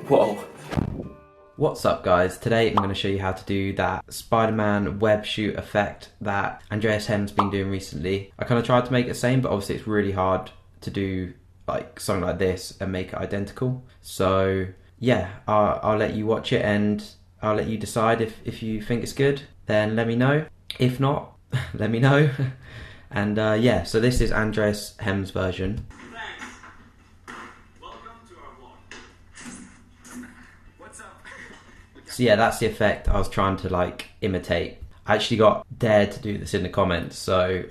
Whoa. What's up guys, today I'm going to show you how to do that Spider-Man web shoot effect that Andreas has been doing recently. I kind of tried to make it the same, but obviously it's really hard to do like something like this and make it identical. So yeah, I'll let you watch it and I'll let you decide if you think it's good, then let me know. If not, let me know. And yeah, so this is Andreas Hem's version. So yeah, that's the effect I was trying to like imitate. I actually got dared to do this in the comments, so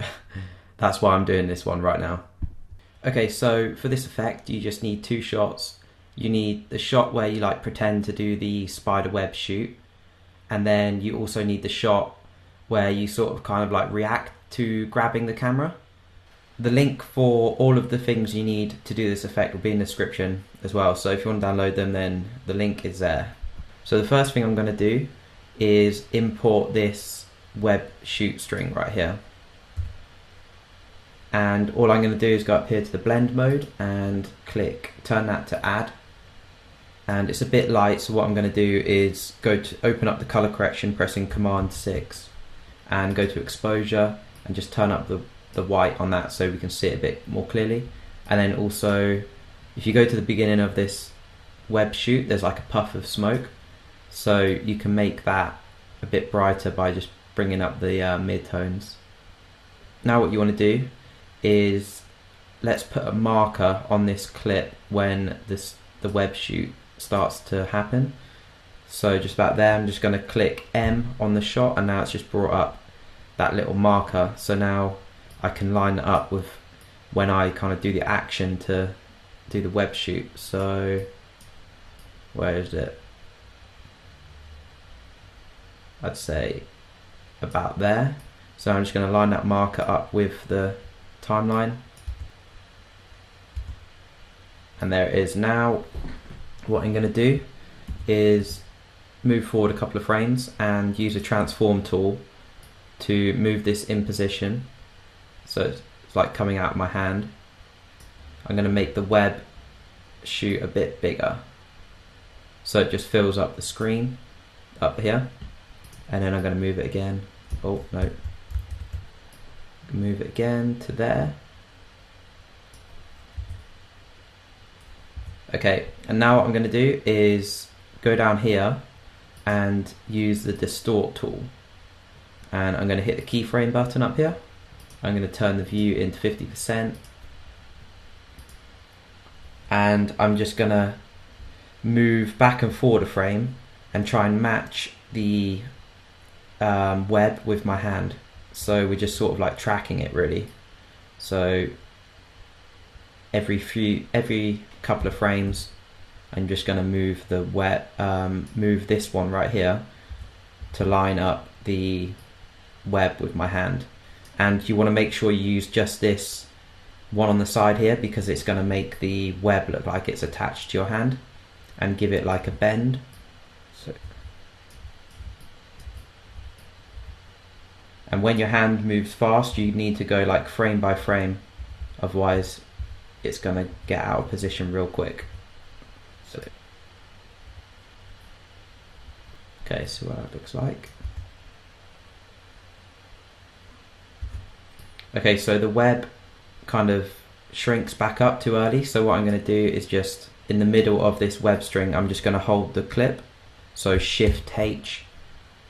that's why I'm doing this one right now. Okay, so for this effect, you just need two shots. You need the shot where you like pretend to do the spider web shoot, and then you also need the shot where you sort of kind of like react to grabbing the camera. The link for all of the things you need to do this effect will be in the description as well, so if you want to download them, then the link is there. So the first thing I'm going to do is import this web shoot string right here. And all I'm going to do is go up here to the blend mode and turn that to add. And it's a bit light, so what I'm going to do is open up the color correction pressing Command 6 and go to exposure and just turn up the white on that so we can see it a bit more clearly. And then also, if you go to the beginning of this web shoot, there's like a puff of smoke. So you can make that a bit brighter by just bringing up the mid-tones. Now what you want to do is, let's put a marker on this clip when the web shoot starts to happen. So just about there, I'm just going to click M on the shot, and now it's just brought up that little marker. So now I can line it up with when I kind of do the action to do the web shoot. So where is it? I'd say about there. So I'm just going to line that marker up with the timeline. And there it is. Now what I'm going to do is move forward a couple of frames and use a transform tool to move this in position. So it's like coming out of my hand. I'm going to make the web shoot a bit bigger, so it just fills up the screen up here. And then I'm going to move it again. Oh no, move it again to there. Okay, and now what I'm going to do is go down here and use the distort tool, and I'm going to hit the keyframe button up here. I'm going to turn the view into 50%, and I'm just going to move back and forward a frame and try and match the web with my hand. So we're just sort of like tracking it really. So every couple of frames, I'm just going to move the move this one right here to line up the web with my hand. And you want to make sure you use just this one on the side here, because it's going to make the web look like it's attached to your hand and give it like a bend. And when your hand moves fast, you need to go like frame by frame, otherwise it's going to get out of position real quick. Okay, so what it looks like. Okay, so the web kind of shrinks back up too early, so what I'm going to do is just in the middle of this web string, I'm just going to hold the clip, so Shift H,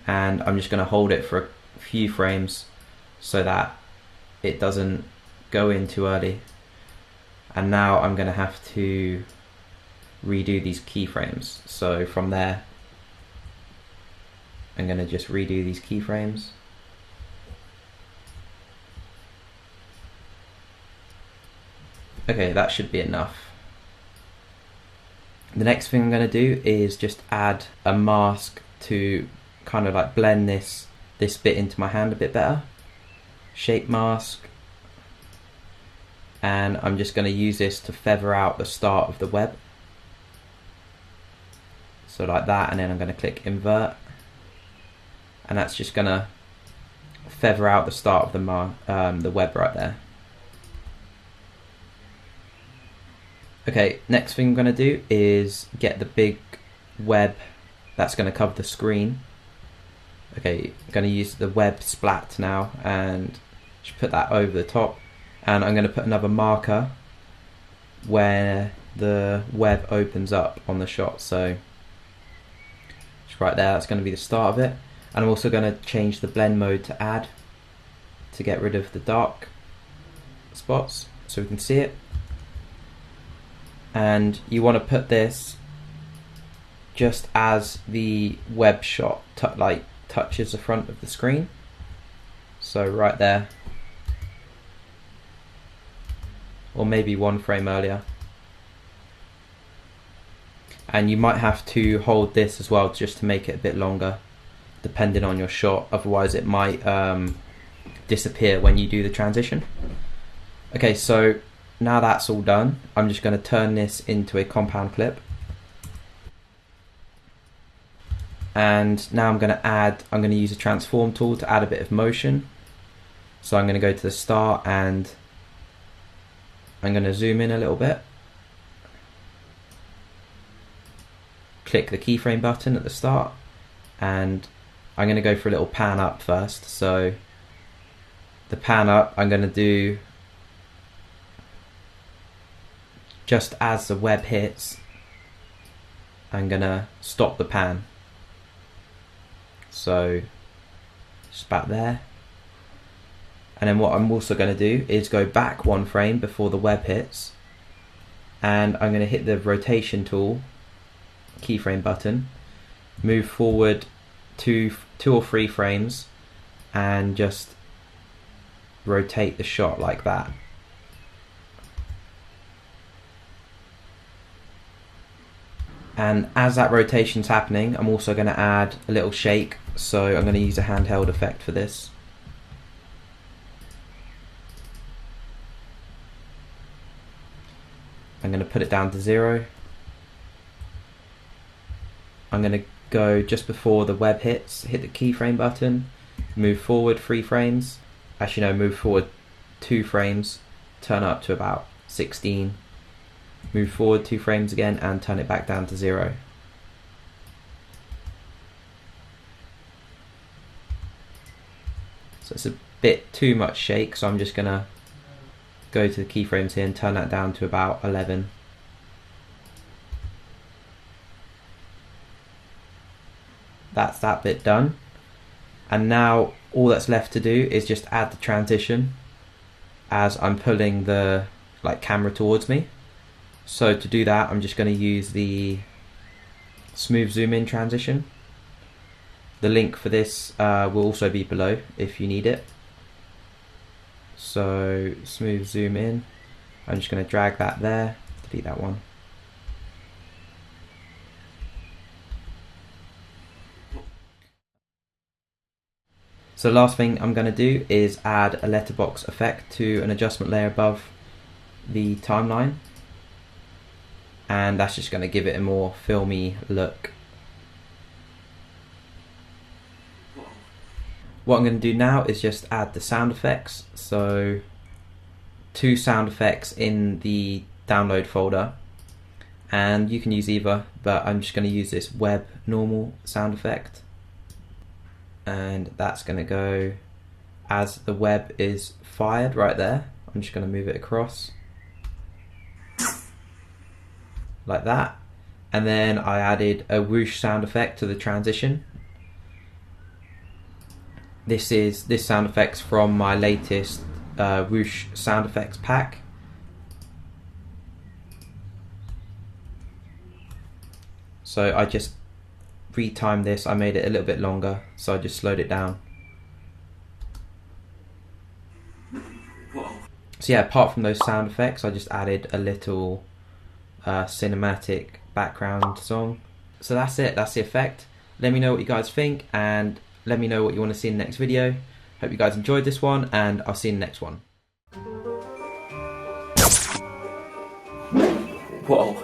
and I'm just going to hold it for a few frames so that it doesn't go in too early. And now I'm going to have to redo these keyframes. So from there, I'm going to just redo these keyframes. Okay, that should be enough. The next thing I'm going to do is just add a mask to kind of like blend this bit into my hand a bit better. Shape mask. And I'm just going to use this to feather out the start of the web. So like that, and then I'm going to click invert. And that's just going to feather out the start of the web right there. Okay, next thing I'm going to do is get the big web that's going to cover the screen. Okay, I'm going to use the web splat now and just put that over the top, and I'm going to put another marker where the web opens up on the shot, so just right there, that's going to be the start of it. And I'm also going to change the blend mode to add to get rid of the dark spots so we can see it. And you want to put this just as the web shot touches the front of the screen, so right there, or maybe one frame earlier. And you might have to hold this as well just to make it a bit longer depending on your shot, otherwise it might disappear when you do the transition. Okay, so now that's all done, I'm just going to turn this into a compound clip. And now I'm going to use a transform tool to add a bit of motion. So I'm going to go to the start and I'm going to zoom in a little bit. Click the keyframe button at the start, and I'm going to go for a little pan up first. So the pan up I'm going to do just as the web hits. I'm going to stop the pan. So just back there. And then what I'm also going to do is go back one frame before the web hits, and I'm going to hit the rotation tool, keyframe button, move forward two or three frames and just rotate the shot like that. And as that rotation's happening, I'm also going to add a little shake, so I'm going to use a handheld effect for this. I'm going to put it down to 0. I'm going to go just before the web hits, hit the keyframe button, move forward 3 frames, actually no, move forward 2 frames, turn up to about 16, move forward 2 frames again and turn it back down to 0. So it's a bit too much shake, so I'm just going to go to the keyframes here and turn that down to about 11. That's that bit done. And now all that's left to do is just add the transition as I'm pulling the camera towards me. So to do that, I'm just going to use the smooth zoom in transition. The link for this will also be below if you need it. So smooth zoom in, I'm just going to drag that there, delete that one. So the last thing I'm going to do is add a letterbox effect to an adjustment layer above the timeline, and that's just going to give it a more filmy look. What I'm going to do now is just add the sound effects, so 2 sound effects in the download folder, and you can use either, but I'm just going to use this web normal sound effect, and that's going to go as the web is fired right there. I'm just going to move it across like that, and then I added a whoosh sound effect to the transition. This sound effects from my latest whoosh sound effects pack. So I just retimed this, I made it a little bit longer, so I just slowed it down. So yeah, apart from those sound effects, I just added a little cinematic background song. So that's it, that's the effect. Let me know what you guys think, and let me know what you want to see in the next video. Hope you guys enjoyed this one, and I'll see you in the next one. Whoa.